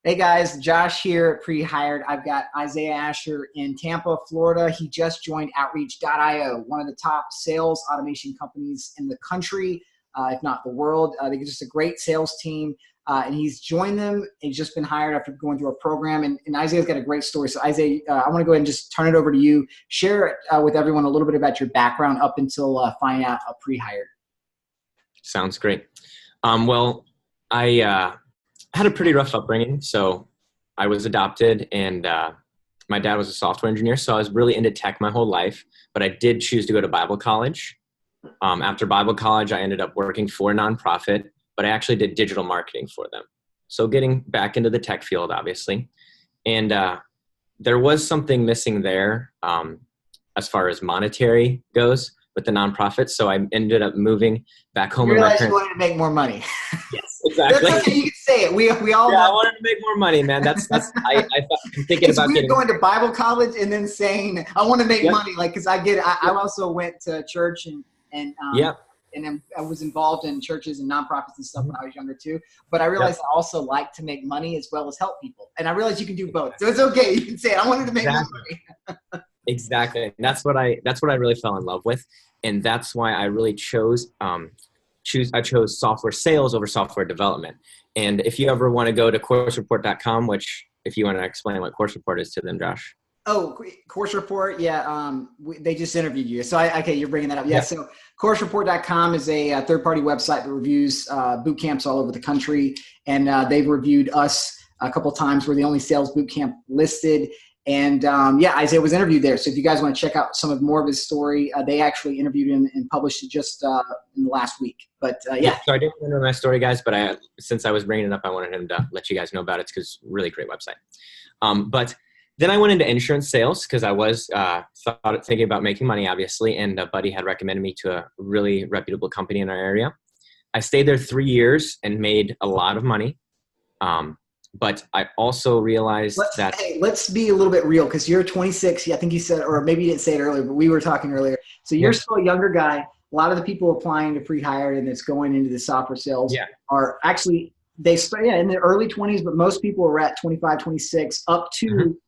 Hey guys, Josh here, pre-hired. I've got Isaiah Ascher in Tampa, Florida. He just joined Outreach.io, one of the top sales automation companies in the country, if not the world. They're just a great sales team, and he's joined them. He's just been hired after going through a program, and Isaiah's got a great story. So Isaiah, I want to go ahead and just turn it over to you. Share with everyone a little bit about your background up until finding out a pre-hired. Sounds great. Well, I had a pretty rough upbringing. So I was adopted, and my dad was a software engineer. So I was really into tech my whole life, but I did choose to go to Bible college. After Bible college, I ended up working for a nonprofit, but I actually did digital marketing for them. So getting back into the tech field, obviously. And there was something missing there as far as monetary goes with the nonprofit. So I ended up moving back home. You realized you wanted to make more money. Yes, exactly. That's okay, you can say it. We all I wanted to make more money, man. I'm thinking about weird going to Bible college and then saying I want to make money. Like, because I get it. I also went to church and then I was involved in churches and nonprofits and stuff when I was younger too. But I realized I also like to make money as well as help people. And I realized you can do both. So it's okay. You can say it. I wanted to make more money. Exactly. And that's what I really fell in love with. And that's why I really chose software sales over software development. And if you ever want to go to coursereport.com, which if you want to explain what Course Report is to them, Josh. Oh, Course Report. Yeah. They just interviewed you. So okay, you're bringing that up. Yeah. So coursereport.com is a third-party website that reviews boot camps all over the country. And they've reviewed us a couple of times. We're the only sales boot camp listed. And Isaiah was interviewed there. So if you guys want to check out more of his story, they actually interviewed him and published it just in the last week. But So I didn't know my story, guys, but since I was bringing it up, I wanted him to let you guys know about it because really great website. But then I went into insurance sales because I was thinking about making money, obviously, and a buddy had recommended me to a really reputable company in our area. I stayed there 3 years and made a lot of money. But I also realized let's be a little bit real because you're 26. I think you said, or maybe you didn't say it earlier, but we were talking earlier. So you're still a younger guy. A lot of the people applying to pre-hired and that's going into the software sales are actually, they start in the early 20s, but most people are at 25, 26, up to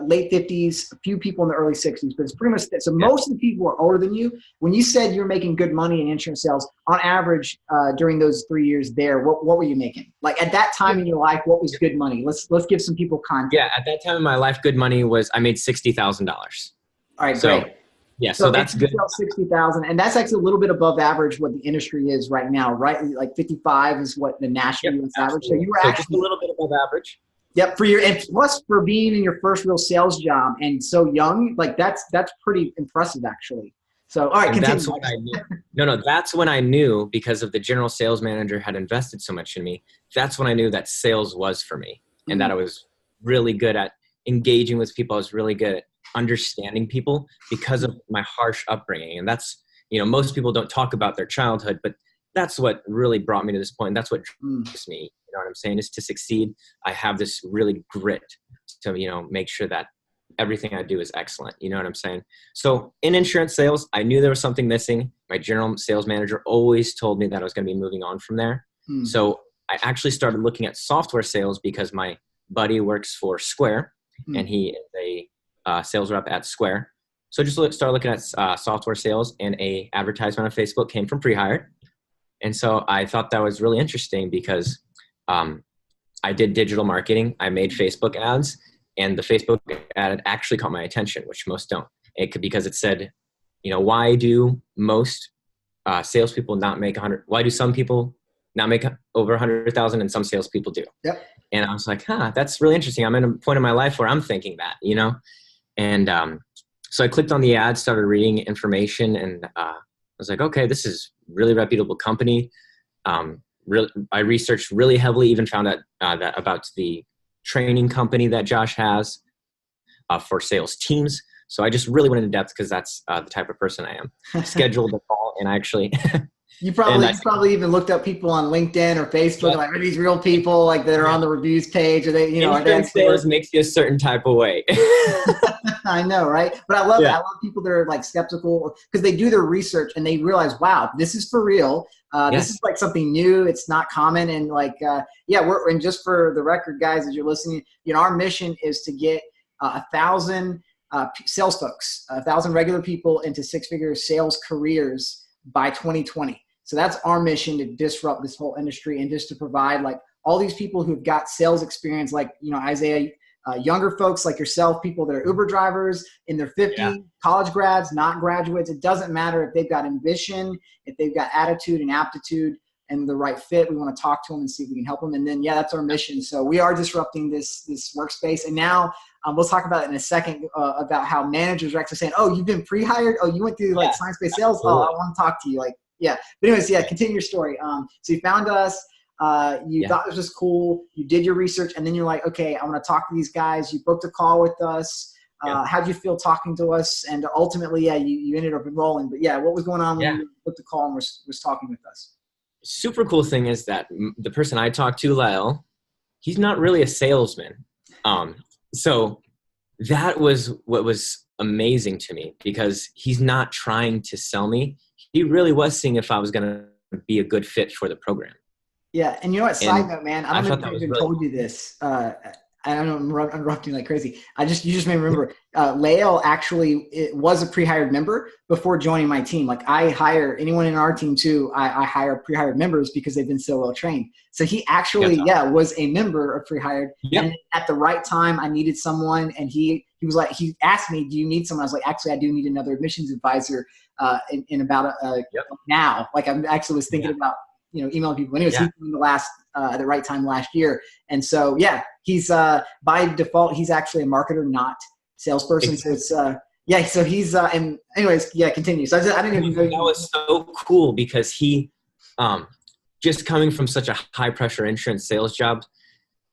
late 50s, a few people in the early 60s, but it's pretty much so most of the people are older than you. When you said you're making good money in insurance sales, on average during those 3 years there, what were you making? Like at that time in your life, what was good money? Let's give some people context. Yeah, at that time in my life, good money was I made $60,000. All right, great. Yeah, so that's good. $60,000, and that's actually a little bit above average what the industry is right now, right? Like 55 is what the national US average. So you were actually just a little bit above average. Yep, and plus for being in your first real sales job and so young, like that's pretty impressive actually. So all right, continue. That's what I knew. That's when I knew because of the general sales manager had invested so much in me. That's when I knew that sales was for me and that I was really good at engaging with people. I was really good at understanding people because of my harsh upbringing. And that's, most people don't talk about their childhood, but that's what really brought me to this point. That's what drives me. You know what I'm saying? Is to succeed. I have this really grit to, make sure that everything I do is excellent. You know what I'm saying? So in insurance sales, I knew there was something missing. My general sales manager always told me that I was going to be moving on from there. So I actually started looking at software sales because my buddy works for Square and he is a sales rep at Square. So I just started looking at software sales, and a advertisement on Facebook came from pre-hired. And so I thought that was really interesting because I did digital marketing. I made Facebook ads, and the Facebook ad actually caught my attention, which most don't. Because it said, why do most salespeople not make 100? Why do some people not make over 100,000 and some salespeople do? Yep. And I was like, that's really interesting. I'm at a point in my life where I'm thinking that, And so I clicked on the ad, started reading information, and I was like, okay, this is really reputable company. I researched really heavily, even found out that about the training company that Josh has for sales teams. So I just really went into depth because that's the type of person I am. Scheduled a call, and I actually You probably even looked up people on LinkedIn or Facebook, like, are these real people like that are on the reviews page? Or they, insurance sales makes you a certain type of way. I know, right? But I love it. I love people that are like skeptical because they do their research and they realize, wow, this is for real. This is like something new. It's not common. And like, and just for the record, guys, as you're listening, our mission is to get 1,000 sales folks, 1,000 regular people into six-figure sales careers by 2020. So that's our mission, to disrupt this whole industry and just to provide like all these people who've got sales experience, like, Isaiah, younger folks like yourself, people that are Uber drivers in their 50s, college grads, not graduates. It doesn't matter if they've got ambition, if they've got attitude and aptitude and the right fit. We want to talk to them and see if we can help them. And then, that's our mission. So we are disrupting this workspace. And now we'll talk about it in a second, about how managers are actually saying, oh, you've been pre-hired. Oh, you went through like science-based sales. Oh, I want to talk to you. Like, But anyways, continue your story. So you found us. You thought this was cool. You did your research, and then you're like, okay, I want to talk to these guys. You booked a call with us. How'd you feel talking to us? And ultimately, you ended up enrolling. But what was going on when you booked the call and was talking with us? Super cool thing is that the person I talked to, Lyle, he's not really a salesman. So that was what was amazing to me, because he's not trying to sell me. He really was seeing if I was going to be a good fit for the program. Yeah. And you know what, side note, man, I don't know if I even told you this. I don't know, I'm interrupting like crazy. You just made me remember, Lael actually was a pre-hired member before joining my team. Like, I hire anyone in our team too. I hire pre-hired members because they've been so well trained. So he actually, was a member of pre-hired. Yep. And at the right time, I needed someone, and he was like, he asked me, do you need someone? I was like, actually, I do need another admissions advisor in about now. Like, I actually was thinking about, emailing people. Anyways, he's doing at the right time last year. And so, he's by default, he's actually a marketer, not salesperson. Exactly. So it's, so he's, and anyways, continue. So I didn't even know. That was so cool, because he, just coming from such a high pressure insurance sales job,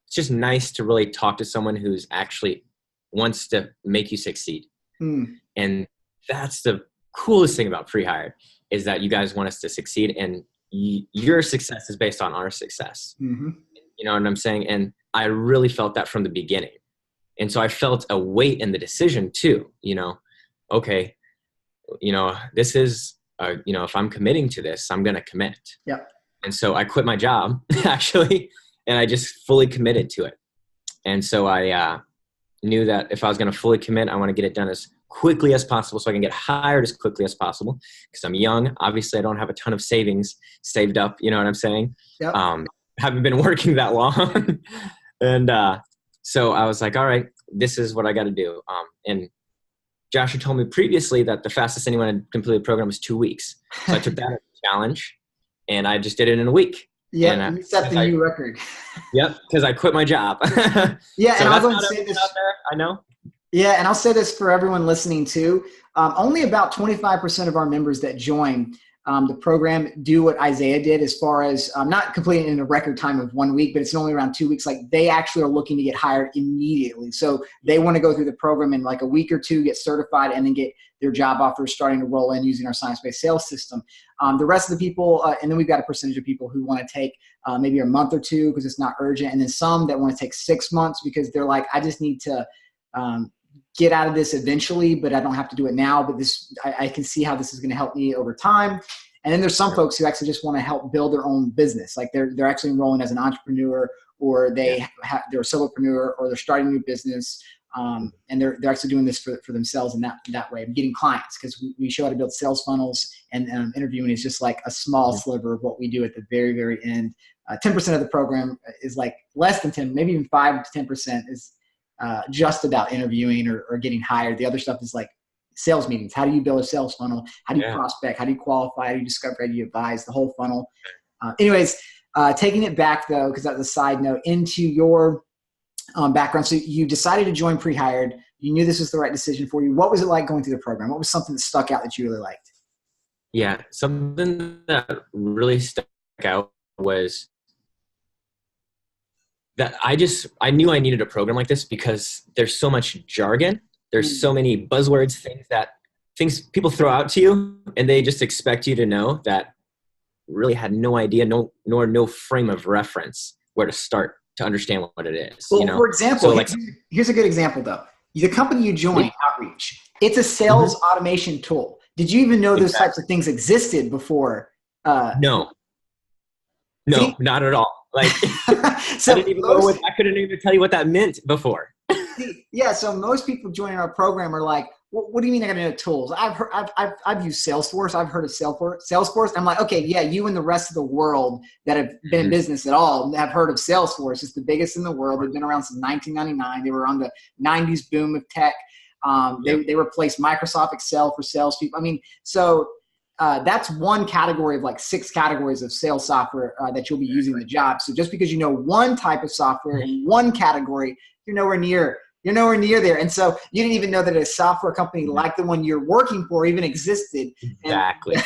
it's just nice to really talk to someone who's actually wants to make you succeed. And that's the coolest thing about pre-hired, is that you guys want us to succeed, and your success is based on our success. You know what I'm saying? And I really felt that from the beginning. And so I felt a weight in the decision too, okay, this is, if I'm committing to this, I'm going to commit. Yep. And so I quit my job actually, and I just fully committed to it. And so I knew that if I was going to fully commit, I want to get it done as quickly as possible so I can get hired as quickly as possible, because I'm young. Obviously, I don't have a ton of savings saved up. You know what I'm saying? Yep. Haven't been working that long. And so I was like, all right, this is what I got to do. And Josh had told me previously that the fastest anyone had completed the program was 2 weeks. So I took that as a challenge, and I just did it in a week. Yeah, you set the new record. Yep, because I quit my job. Yeah, so and I'll go and say this. Out there, I know. Yeah, and I'll say this for everyone listening too. Only about 25% of our members that join the program do what Isaiah did, as far as not completing in a record time of 1 week, but it's only around 2 weeks. Like, they actually are looking to get hired immediately. So they want to go through the program in like a week or two, get certified, and then get their job offers starting to roll in using our science-based sales system. The rest of the people, and then we've got a percentage of people who want to take maybe a month or two because it's not urgent. And then some that want to take 6 months because they're like, I just need to get out of this eventually, but I don't have to do it now. But I can see how this is going to help me over time. And then there's some folks who actually just want to help build their own business. Like, they're actually enrolling as an entrepreneur, or they're a solopreneur, or they're starting a new business. And they're actually doing this for themselves in that way, getting clients, because we show how to build sales funnels, and interviewing is just like a small sliver of what we do at the very, very end. 10% of the program is like less than 10, maybe even 5 to 10% is just about interviewing or getting hired. The other stuff is like sales meetings. How do you build a sales funnel? How do you prospect? How do you qualify? How do you discover? How do you advise? The whole funnel. Anyways, taking it back though, because that's a side note, into your background. So you decided to join pre-hired. You knew this was the right decision for you. What was it like going through the program? What was something that stuck out that you really liked? Yeah, something that really stuck out was that I knew I needed a program like this, because there's so much jargon. There's so many buzzwords, things people throw out to you, and they just expect you to know, that really had no idea, nor no frame of reference where to start to understand what it is. Well, for example, here's a good example though. The company you joined, Outreach, it's a sales automation tool. Did you even know those types of things existed before? No. No, not at all. Like, so I couldn't even tell you what that meant before. Yeah. So most people joining our program are like, what do you mean I got to know tools? I've used Salesforce. I've heard of Salesforce. I'm like, okay, yeah, you and the rest of the world that have been in business at all have heard of Salesforce. It's the biggest in the world. They've been around since 1999. They were on the 90s boom of tech. They replaced Microsoft Excel for salespeople. I mean, so that's one category of like 6 categories of sales software that you'll be using in the job. So just because you know one type of software in one category, you're nowhere near there. And so you didn't even know that a software company like the one you're working for even existed. Exactly.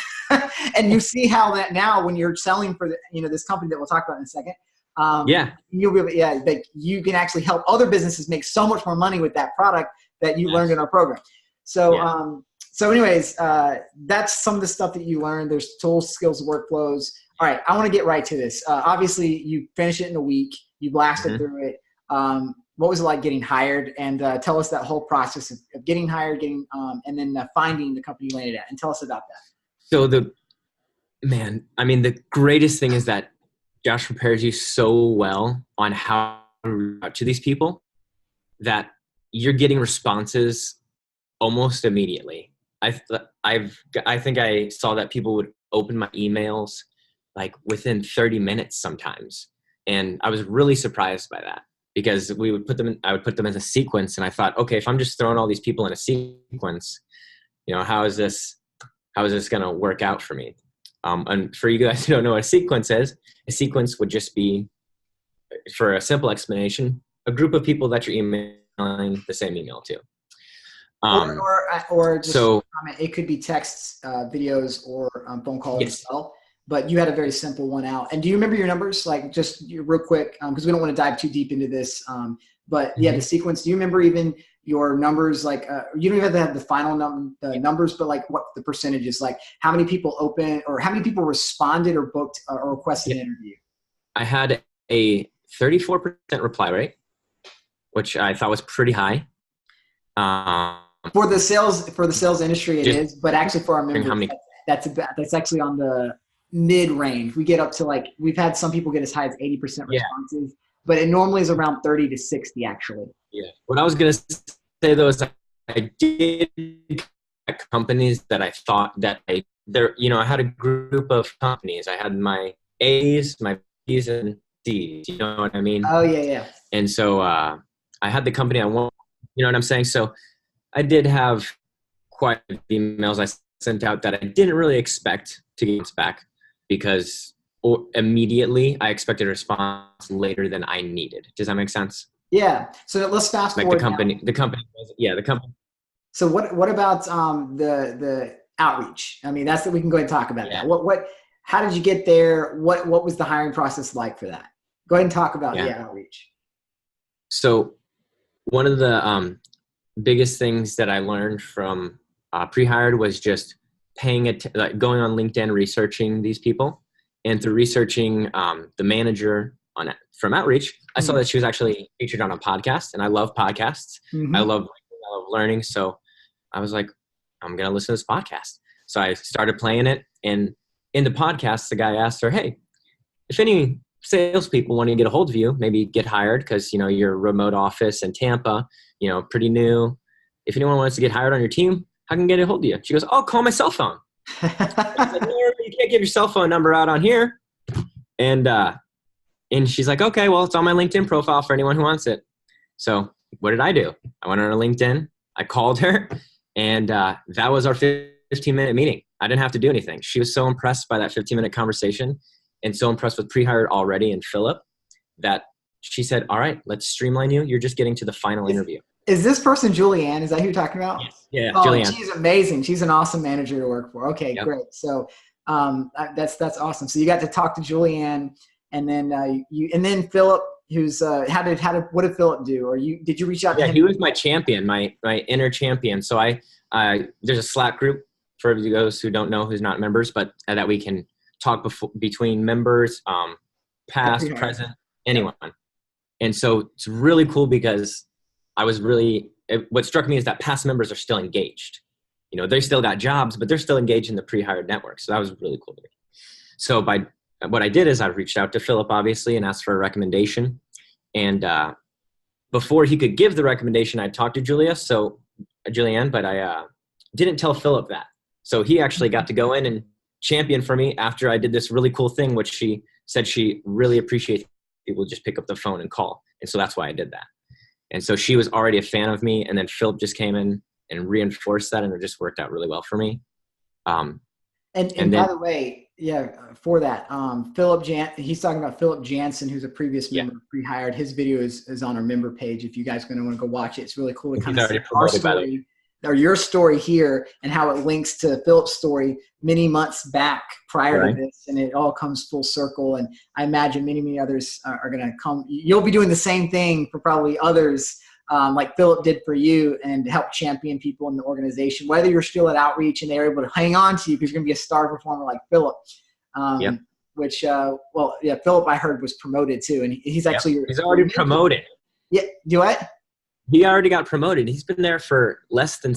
And you see how that now when you're selling for this company that we'll talk about in a second, you'll be that you can actually help other businesses make so much more money with that product that you learned in our program. So, so anyways, that's some of the stuff that you learned. There's tools, skills, workflows. All right. I want to get right to this. Obviously you finish it in a week, you blasted through it. What was it like getting hired? And tell us that whole process of getting hired, and then finding the company you landed at, and tell us about that. So the greatest thing is that Josh prepares you so well on how to reach out to these people that you're getting responses almost immediately. I think I saw that people would open my emails like within 30 minutes sometimes. And I was really surprised by that because I would put them in a sequence. And I thought, okay, if I'm just throwing all these people in a sequence, how is this going to work out for me? And for you guys who don't know what a sequence is, a sequence would just be, for a simple explanation, a group of people that you're emailing the same email to. Or just comment. It could be texts, videos, or phone calls as well. But you had a very simple one out. And do you remember your numbers? Like just real quick, because we don't want to dive too deep into this. But the sequence. Do you remember even your numbers? Like you don't even have to have the final numbers, but like what the percentage is. Like how many people open or how many people responded or booked or requested an interview? I had a 34% reply rate, which I thought was pretty high. For the sales industry, it is, but actually for our members, that's actually on the mid range. We get up to we've had some people get as high as 80% responses, but it normally is around 30 to 60 actually. Yeah. What I was going to say though is I did companies that I thought that I had a group of companies. I had my A's, my B's, and D's. You know what I mean? Oh yeah. And so I had the company I wanted. You know what I'm saying? So I did have quite a few emails I sent out that I didn't really expect to get back because immediately I expected a response later than I needed. Does that make sense? Yeah. So let's fast forward. The company. So what about the outreach? I mean, we can go ahead and talk about that. How did you get there? What was the hiring process like for that? Go ahead and talk about the outreach. So one of the biggest things that I learned from pre-hired was just going on LinkedIn, researching these people, and through researching the manager from outreach, I saw that she was actually featured on a podcast, and I love podcasts. I love learning, so I was like, I'm gonna listen to this podcast. So I started playing it, and in the podcast, the guy asked her, "Hey, if any salespeople want to get a hold of you, maybe get hired because you're a remote office in Tampa, pretty new. If anyone wants to get hired on your team, how can I get a hold of you?" She goes, "Oh, call my cell phone." I was like, "No, you can't give your cell phone number out on here." And she's like, "Okay, well, it's on my LinkedIn profile for anyone who wants it." So what did I do? I went on her LinkedIn, I called her, and that was our 15-minute meeting. I didn't have to do anything. She was so impressed by that 15-minute conversation and so impressed with pre-hired already and Philip that she said, "All right, let's streamline you. You're just getting to the final interview." Is this person Julianne? Is that who you're talking about? Yes. Yeah, Julianne. She's amazing. She's an awesome manager to work for. Okay, great. So that's awesome. So you got to talk to Julianne, and then Philip, who's what did Philip do? Or did you reach out to him? Yeah, he was my champion, my inner champion. So there's a Slack group for those who don't know, who's not members, but that we can talk between members, past, present, anyone. And so it's really cool because what struck me is that past members are still engaged. They still got jobs, but they're still engaged in the pre-hired network. So that was really cool to me. So by what I did is I reached out to Philip, obviously, and asked for a recommendation. And before he could give the recommendation, I talked to Julianne, but I didn't tell Philip that. So he actually got to go in and champion for me after I did this really cool thing, which she said she really appreciates people just pick up the phone and call. And so that's why I did that. And so she was already a fan of me. And then Philip just came in and reinforced that, and it just worked out really well for me. And by the way, for that, he's talking about Philip Jansen, who's a previous member, pre-hired. His video is on our member page. If you guys are going to want to go watch it, it's really cool to kind of see our story or your story here and how it links to Philip's story many months back prior to this, and it all comes full circle. And I imagine many others are going to come. You'll be doing the same thing for probably others, like Philip did for you, and help champion people in the organization, whether you're still at Outreach and they're able to hang on to you because you're going to be a star performer like Philip. Which, Philip, I heard, was promoted too. And he's actually he's already promoted. Yeah. Do what? He already got promoted. He's been there for less than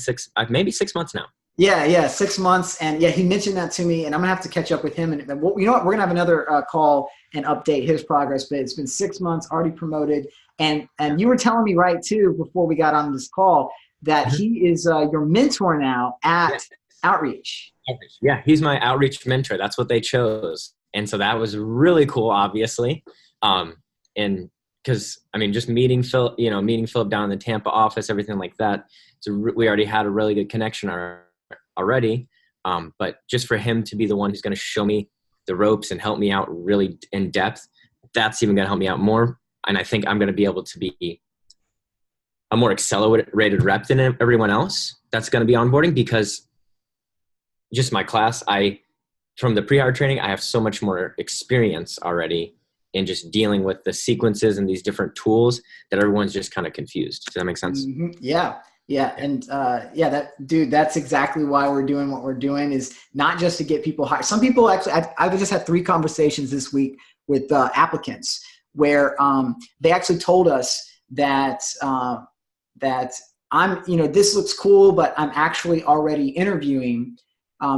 maybe 6 months now. Yeah, 6 months. And he mentioned that to me, and I'm going to have to catch up with him. And you know what? We're going to have another call and update his progress, but it's been 6 months, already promoted. And you were telling me, right, too, before we got on this call, that he is your mentor now at Outreach. Yeah, he's my Outreach mentor. That's what they chose. And so that was really cool, obviously. And because, just meeting Philip down in the Tampa office, everything like that. So we already had a really good connection already. But just for him to be the one who's going to show me the ropes and help me out really in depth, that's even going to help me out more. And I think I'm going to be able to be a more accelerated rep than everyone else that's going to be onboarding, because just my class, from the pre-hire training, I have so much more experience already in just dealing with the sequences and these different tools that everyone's just kind of confused. Does that make sense? Mm-hmm. Yeah. And that's exactly why we're doing what we're doing, is not just to get people hired. Some people actually, I've just had 3 conversations this week with applicants where they actually told us that I'm, this looks cool, but I'm actually already interviewing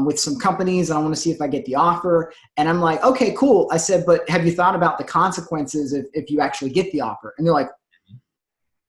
with some companies, and I want to see if I get the offer. And I'm like, okay, cool. I said, but have you thought about the consequences if you actually get the offer? And they're like,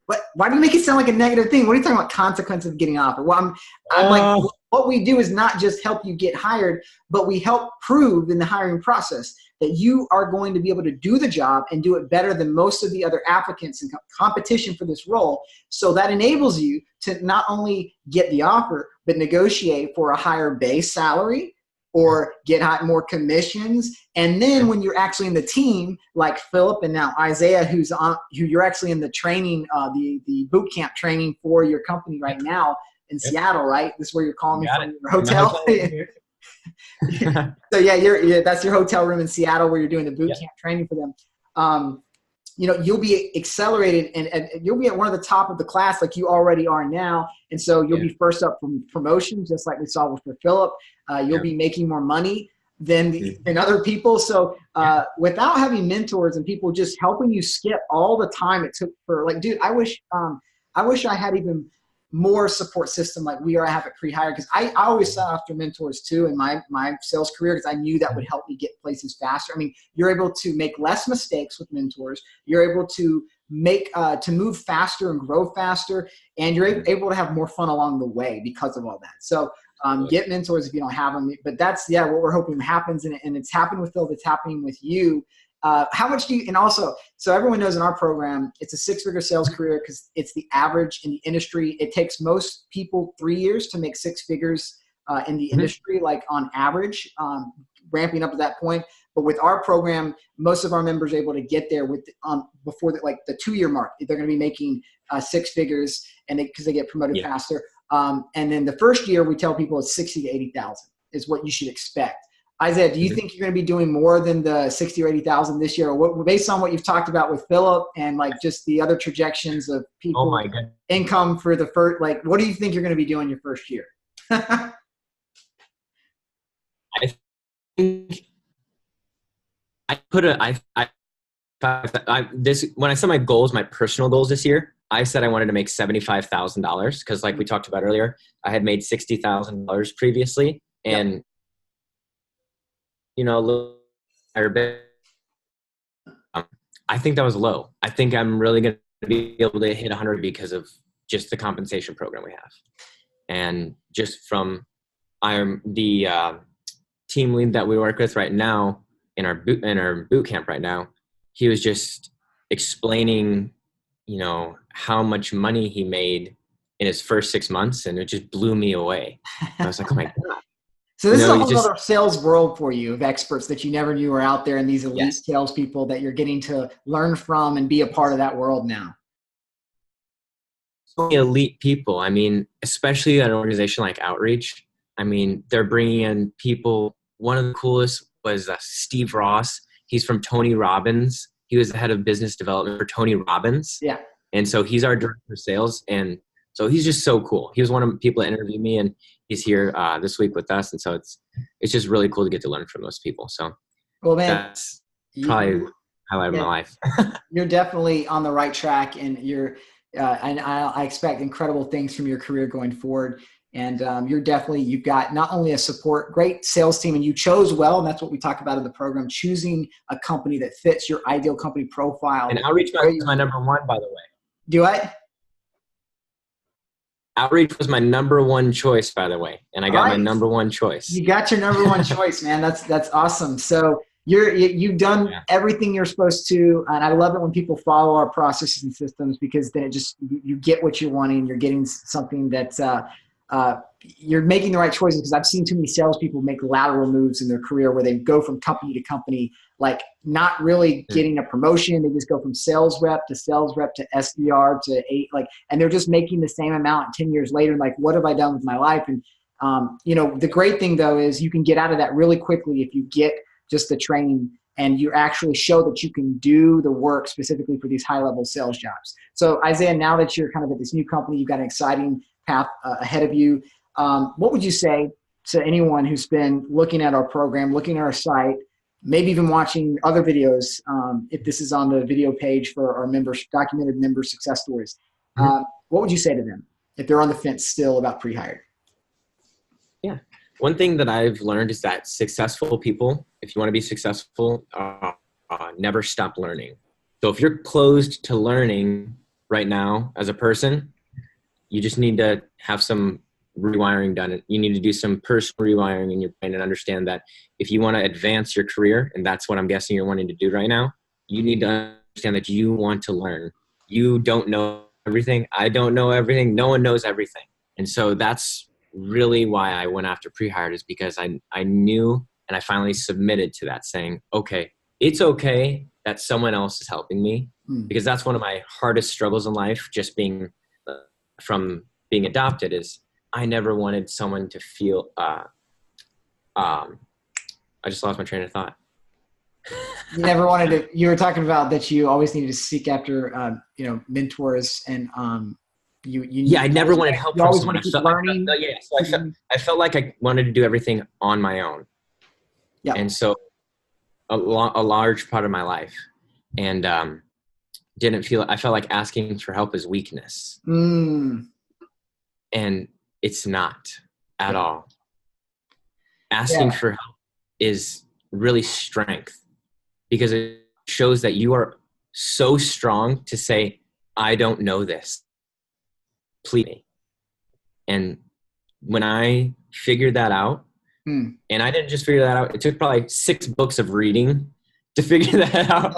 what? Why do you make it sound like a negative thing? What are you talking about, consequences of getting an offer? Well, I'm like, what we do is not just help you get hired, but we help prove in the hiring process that you are going to be able to do the job and do it better than most of the other applicants in competition for this role. So that enables you to not only get the offer, but negotiate for a higher base salary or get more commissions. And then when you're actually in the team, like Philip and now Isaiah, who you're actually in the training, the boot camp training for your company right now in Seattle, right? This is where you're calling me from your hotel. So that's your hotel room in Seattle where you're doing the boot camp training for them. You'll be accelerated and you'll be at one of the top of the class like you already are now. And so you'll be first up from promotion, just like we saw with Philip. You'll be making more money than other people. So without having mentors and people just helping you skip all the time it took for, like, dude, I wish I had even more support system like we have at pre-hire, because I always sought after mentors too in my sales career, because I knew that would help me get places faster. You're able to make less mistakes with mentors. You're able to move faster and grow faster, and you're able to have more fun along the way because of all that. So get mentors if you don't have them. But that's what we're hoping happens, and it's happened with Phil. It's happening with you. How much do you, and also, so everyone knows in our program, it's a 6-figure sales career because it's the average in the industry. It takes most people 3 years to make 6 figures in the industry, like on average, ramping up to that point. But with our program, most of our members are able to get there before the 2-year mark. They're going to be making 6 figures, and because they get promoted faster. And then the first year, we tell people it's 60 to 80,000 is what you should expect. Isaiah, do you think you're going to be doing more than the 60 or 80,000 this year? Or based on what you've talked about with Philip and like just the other projections of people income for the first, like, what do you think you're going to be doing your first year? I think when I set my goals, my personal goals this year, I said I wanted to make $75,000 because, like we talked about earlier, I had made $60,000 previously, and I think that was low. I think I'm really going to be able to hit 100 because of just the compensation program we have. And just from the team lead that we work with right now in our boot camp right now, he was just explaining, how much money he made in his first 6 months, and it just blew me away. I was like, oh my God. So this is a whole other sales world for you of experts that you never knew were out there, and these elite salespeople that you're getting to learn from and be a part of that world now. So many elite people. I mean, especially at an organization like Outreach. I mean, they're bringing in people. One of the coolest was Steve Ross. He's from Tony Robbins. He was the head of business development for Tony Robbins. Yeah. And so he's our director of sales. And so he's just so cool. He was one of the people that interviewed me, and he's here this week with us. And so it's just really cool to get to learn from those people. So well, man, that's probably highlight of my life. You're definitely on the right track, and and I expect incredible things from your career going forward. And you've got not only a great sales team, and you chose well, and that's what we talk about in the program, choosing a company that fits your ideal company profile. And Outreach was my number one, by the way. Do I? Outreach was my number one choice, by the way, and I got my number one choice. You got your number one choice, man. That's awesome. So you've done everything you're supposed to, and I love it when people follow our processes and systems, because then you get what you're wanting. You're getting something that's you're making the right choices, because I've seen too many salespeople make lateral moves in their career where they go from company to company, like not really getting a promotion. They just go from sales rep to SDR and they're just making the same amount 10 years later. Like, what have I done with my life? And, the great thing though, is you can get out of that really quickly if you get just the training and you actually show that you can do the work specifically for these high-level sales jobs. So Isaiah, now that you're kind of at this new company, you've got an exciting path ahead of you. What would you say to anyone who's been looking at our program, looking at our site, maybe even watching other videos, if this is on the video page for our members, documented member success stories? What would you say to them if they're on the fence still about pre-hired? Yeah. One thing that I've learned is that successful people, if you want to be successful, never stop learning. So if you're closed to learning right now as a person, you just need to have some rewiring done. You need to do some personal rewiring in your brain and understand that if you want to advance your career, and that's what I'm guessing you're wanting to do right now, you need to understand that you want to learn. You don't know everything. I don't know everything. No one knows everything. And so that's really why I went after pre-hired, is because I knew, and I finally submitted to that, saying, okay, it's okay that someone else is helping me, because that's one of my hardest struggles in life, just from being adopted, is I never wanted someone to feel, I just lost my train of thought. You never wanted to, you were talking about that you always needed to seek after, mentors, and I never wanted help from someone. I felt like I wanted to do everything on my own. Yeah. And so a large part of my life, and I felt like asking for help is weakness. And it's not at all. Asking for help is really strength, because it shows that you are so strong to say, I don't know this. Please me. And when I figured that out, and I didn't just figure that out, it took probably 6 books of reading to figure that out.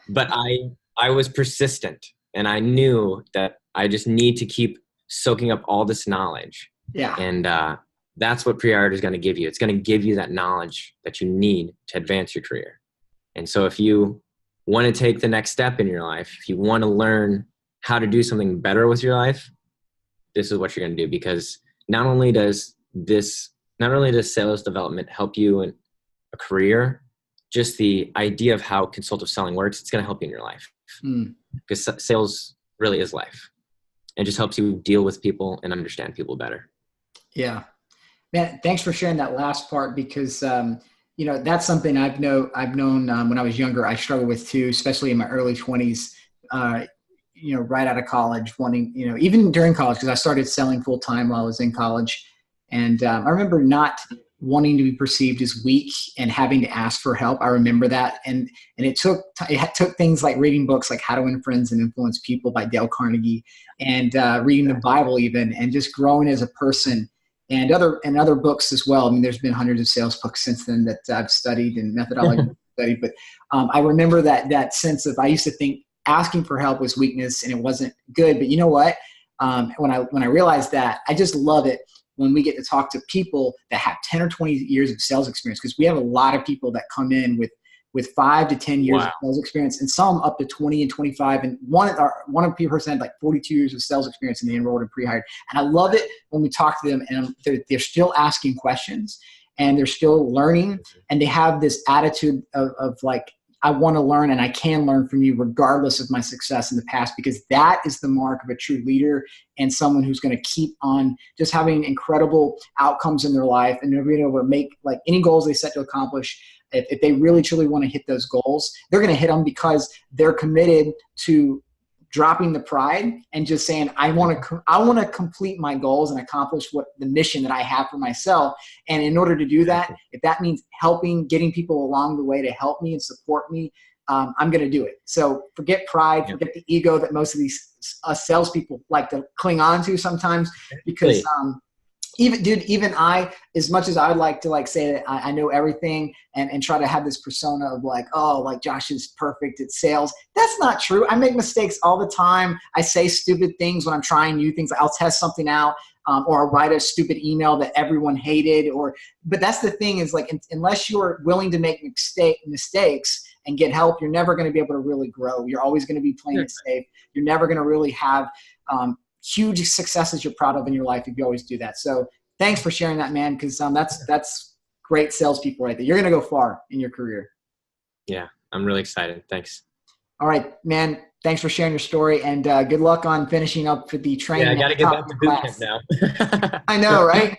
But I was persistent, and I knew that I just need to keep soaking up all this knowledge. Yeah. And that's what pre-hired is going to give you. It's going to give you that knowledge that you need to advance your career. And so if you want to take the next step in your life, if you want to learn how to do something better with your life, this is what you're going to do. Because not only does sales development help you in a career, just the idea of how consultative selling works, it's going to help you in your life. Because sales really is life. It just helps you deal with people and understand people better. Yeah. Man, thanks for sharing that last part, because, that's something I've known when I was younger, I struggled with too, especially in my early 20s, right out of college, wanting, even during college, because I started selling full time while I was in college. And I remember not wanting to be perceived as weak and having to ask for help. I remember that. And it took things like reading books like How to Win Friends and Influence People by Dale Carnegie, and reading the Bible even, and just growing as a person, and other books as well. I mean, there's been hundreds of sales books since then that I've studied and methodology studied. But I remember that sense of, I used to think asking for help was weakness and it wasn't good. But you know what? When I realized that, I just love it when we get to talk to people that have 10 or 20 years of sales experience, because we have a lot of people that come in with 5 to 10 years of sales experience, and some up to 20 and 25. And one of the person had like 42 years of sales experience, and they enrolled in pre-hired. And I love it when we talk to them and they're still asking questions and they're still learning, and they have this attitude of like, I want to learn and I can learn from you regardless of my success in the past, because that is the mark of a true leader and someone who's going to keep on just having incredible outcomes in their life, and they're being able to make like any goals they set to accomplish. If they really truly want to hit those goals, they're going to hit them because they're committed to dropping the pride and just saying, I want to complete my goals and accomplish what the mission that I have for myself. And in order to do that, if that means getting people along the way to help me and support me, I'm going to do it. So forget pride, forget the ego that most of these salespeople like to cling on to sometimes, because even I, as much as I'd like to like say that I know everything and try to have this persona of like, oh, like Josh is perfect at sales. That's not true. I make mistakes all the time. I say stupid things when I'm trying new things. I'll test something out, or I'll write a stupid email that everyone hated. But that's the thing is, like, unless you're willing to make mistakes and get help, you're never going to be able to really grow. You're always going to be playing it safe. You're never going to really have huge successes you're proud of in your life if you always do that. So thanks for sharing that, man, because that's great salespeople right there. You're going to go far in your career. Yeah, I'm really excited. Thanks. All right, man. Thanks for sharing your story, and good luck on finishing up for the training. Yeah, I got to get back to boot camp now. I know, right?